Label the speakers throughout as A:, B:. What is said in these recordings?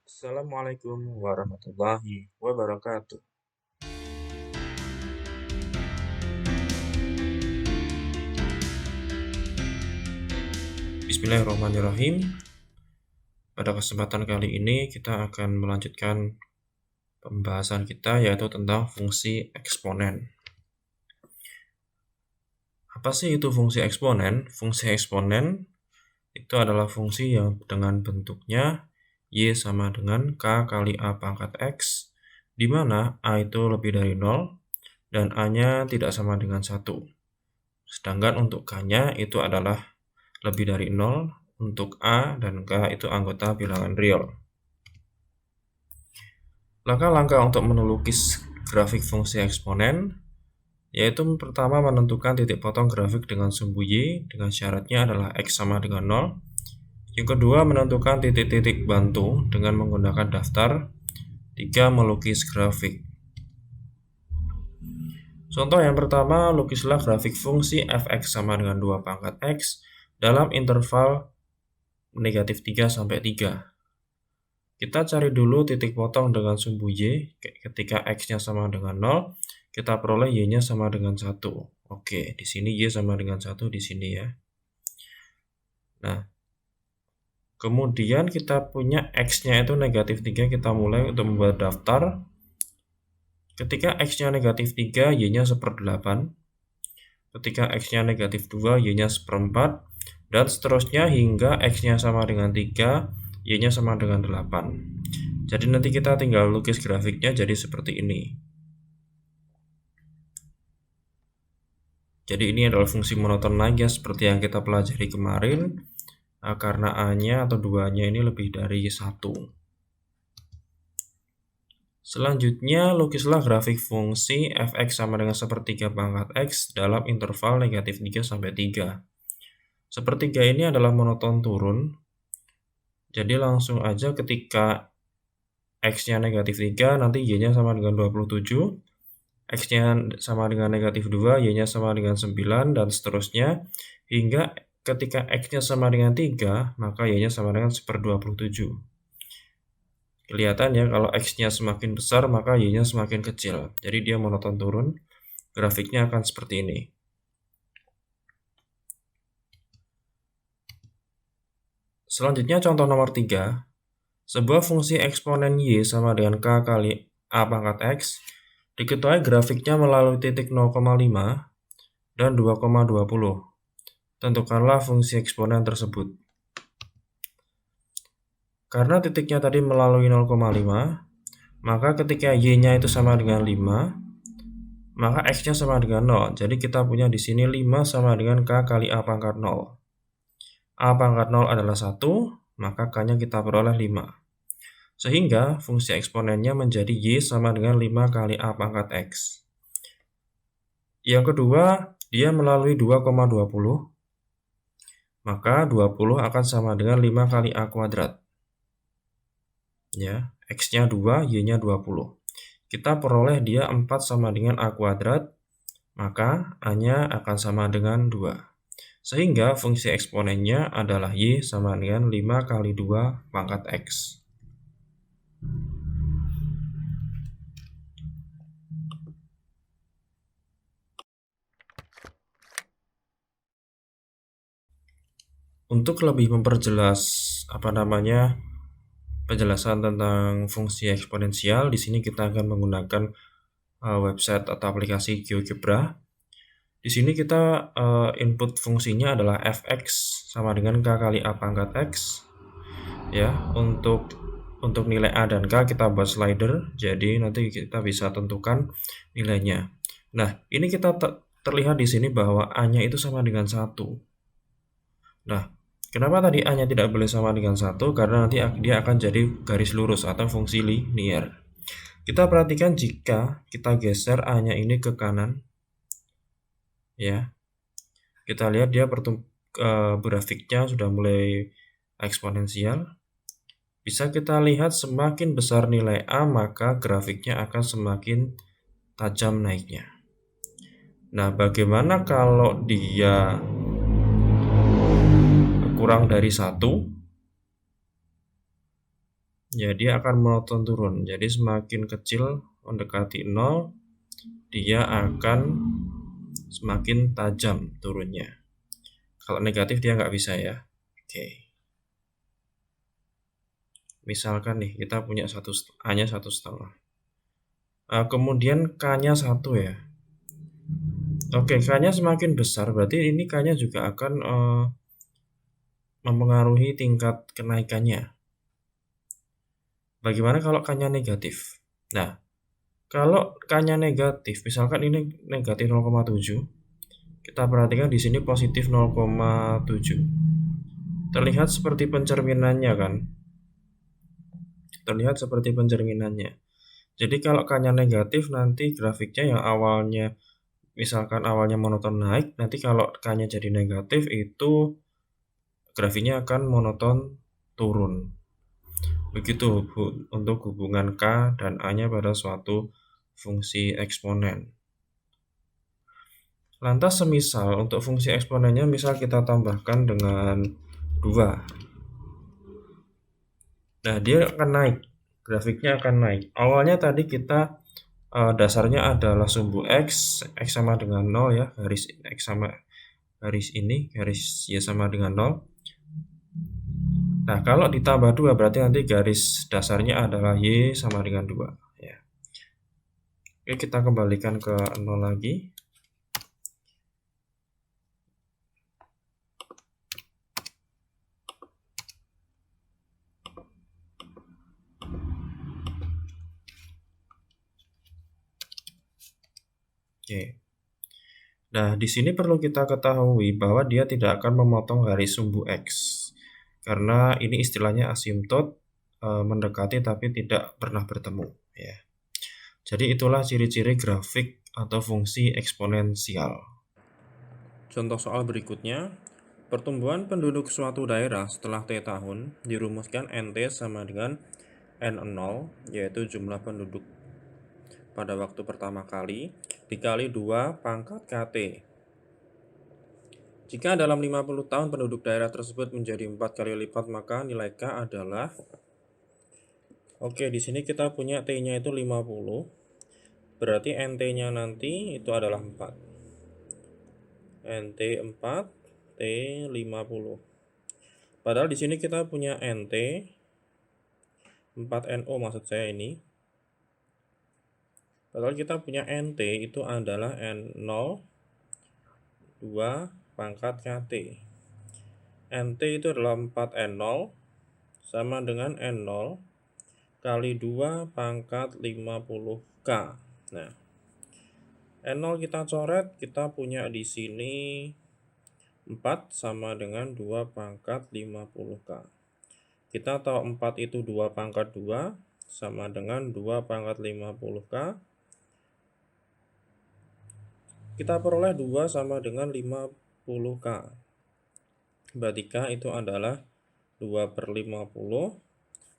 A: Assalamualaikum warahmatullahi wabarakatuh. Bismillahirrahmanirrahim. Pada kesempatan kali ini kita akan melanjutkan pembahasan kita yaitu tentang fungsi eksponen. Apa sih itu fungsi eksponen? Fungsi eksponen itu adalah fungsi yang dengan bentuknya Y sama dengan K kali A pangkat X, di mana A itu lebih dari 0 dan A-nya tidak sama dengan 1. Sedangkan untuk K-nya itu adalah lebih dari 0 untuk A dan K itu anggota bilangan real. Langkah-langkah untuk melukis grafik fungsi eksponen yaitu pertama menentukan titik potong grafik dengan sumbu Y dengan syaratnya adalah X sama dengan 0. Yang kedua menentukan titik-titik bantu dengan menggunakan daftar. 3. Melukis grafik. Contoh yang pertama, lukislah grafik fungsi fx sama dengan 2 pangkat X dalam interval negatif 3 sampai 3. Kita cari dulu titik potong dengan sumbu Y. Ketika X-nya sama dengan 0, kita peroleh Y-nya sama dengan 1. Oke, di sini Y sama dengan 1 di sini ya. Nah, kemudian kita punya X-nya itu negatif 3, kita mulai untuk membuat daftar. Ketika X-nya negatif 3, Y-nya 1/8. Ketika X-nya negatif 2, Y-nya 1/4. Dan seterusnya hingga X-nya sama dengan 3, Y-nya sama dengan 8. Jadi nanti kita tinggal lukis grafiknya jadi seperti ini. Jadi ini adalah fungsi monoton lagi ya, seperti yang kita pelajari kemarin. Karena A-nya atau 2-nya ini lebih dari 1. Selanjutnya, lukislah grafik fungsi fx sama dengan 1/3 pangkat X dalam interval negatif 3 sampai 3. 1/3 ini adalah monoton turun. Jadi langsung aja ketika X-nya negatif 3, nanti Y-nya sama dengan 27. X-nya sama dengan negatif 2, Y-nya sama dengan 9, dan seterusnya. Hingga ketika X-nya sama dengan 3, maka Y-nya sama dengan 1/27. Kelihatan ya, kalau X-nya semakin besar, maka Y-nya semakin kecil. Jadi dia monoton turun. Grafiknya akan seperti ini. Selanjutnya contoh nomor 3. Sebuah fungsi eksponen Y sama dengan K kali A pangkat X diketahui grafiknya melalui titik 0,5 dan 2,20. Tentukanlah fungsi eksponen tersebut. Karena titiknya tadi melalui 0,5, maka ketika Y-nya itu sama dengan 5, maka X-nya sama dengan 0. Jadi kita punya di sini 5 sama dengan K kali A pangkat 0. A pangkat 0 adalah 1, maka K-nya kita peroleh 5. Sehingga fungsi eksponennya menjadi Y sama dengan 5 kali A pangkat X. Yang kedua, dia melalui 2,20, maka 20 akan sama dengan 5 kali A kuadrat. Ya, X-nya 2, Y-nya 20. Kita peroleh dia 4 sama dengan A kuadrat, maka A-nya akan sama dengan 2. Sehingga fungsi eksponennya adalah Y sama dengan 5 kali 2 pangkat X. Untuk lebih memperjelas penjelasan tentang fungsi eksponensial, di sini kita akan menggunakan website atau aplikasi GeoGebra. Di sini kita input fungsinya adalah fx sama dengan K kali A pangkat X. Ya, untuk nilai A dan K kita buat slider, jadi nanti kita bisa tentukan nilainya. Nah, ini kita terlihat di sini bahwa A-nya itu sama dengan 1. Nah, kenapa tadi A-nya tidak boleh sama dengan 1? Karena nanti dia akan jadi garis lurus atau fungsi linear. Kita perhatikan jika kita geser A-nya ini ke kanan, ya, kita lihat dia grafiknya sudah mulai eksponensial. Bisa kita lihat semakin besar nilai A, maka grafiknya akan semakin tajam naiknya. Nah, bagaimana kalau dia kurang dari 1? ya dia akan monoton turun. Jadi semakin kecil mendekati 0, dia akan semakin tajam turunnya. Kalau negatif dia nggak bisa ya. Oke. Misalkan nih kita punya A-nya 1,5. Kemudian K-nya 1 ya. Oke, K-nya semakin besar berarti ini K-nya juga akan mempengaruhi tingkat kenaikannya. Bagaimana kalau K-nya negatif? Nah, kalau K-nya negatif, misalkan ini negatif 0,7, kita perhatikan di sini positif 0,7. Terlihat seperti pencerminannya kan? Terlihat seperti pencerminannya. Jadi kalau K-nya negatif, nanti grafiknya yang awalnya, misalkan awalnya monoton naik, nanti kalau K-nya jadi negatif, itu grafiknya akan monoton turun. Begitu untuk hubungan K dan A-nya pada suatu fungsi eksponen. Lantas semisal untuk fungsi eksponennya misal kita tambahkan dengan 2. Nah, dia akan naik. Grafiknya akan naik. Awalnya tadi kita dasarnya adalah sumbu X sama dengan 0 ya, garis X sama garis ini, garis Y sama dengan 0. Nah, kalau ditambah 2 berarti nanti garis dasarnya adalah Y sama dengan 2 ya. Oke, kita kembalikan ke 0 lagi. Oke. Nah, di sini perlu kita ketahui bahwa dia tidak akan memotong garis sumbu X. Karena ini istilahnya asimtot, mendekati tapi tidak pernah bertemu ya. Jadi itulah ciri-ciri grafik atau fungsi eksponensial. Contoh soal berikutnya, pertumbuhan penduduk suatu daerah setelah T tahun dirumuskan NT sama dengan N0, yaitu jumlah penduduk pada waktu pertama kali, dikali 2 pangkat KT. Jika dalam 50 tahun penduduk daerah tersebut menjadi 4 kali lipat, maka nilai K adalah, oke, di sini kita punya T-nya itu 50, berarti NT-nya nanti itu adalah 4. NT 4, T 50. Padahal di sini kita punya NT 4NO maksud saya ini. Padahal kita punya NT itu adalah N0 2 pangkat KT. NT itu adalah 4N0 sama dengan N0 kali 2 pangkat 50K. Nah, N0 kita coret, kita punya di sini 4 sama dengan 2 pangkat 50K. Kita tahu 4 itu 2 pangkat 2 sama dengan 2 pangkat 50K. Kita peroleh 2 sama dengan 50K. Berarti K itu adalah 2/50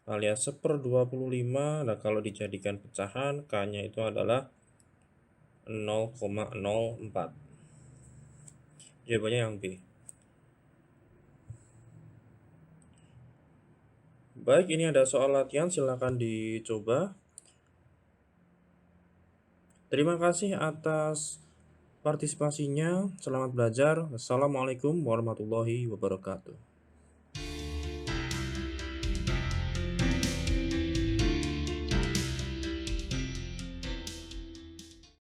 A: alias 1/25. Nah, kalau dijadikan pecahan, K-nya itu adalah 0,04. Jawabannya yang B. Baik, ini ada soal latihan, silakan dicoba. Terima kasih atas partisipasinya. Selamat belajar. Wassalamualaikum warahmatullahi wabarakatuh.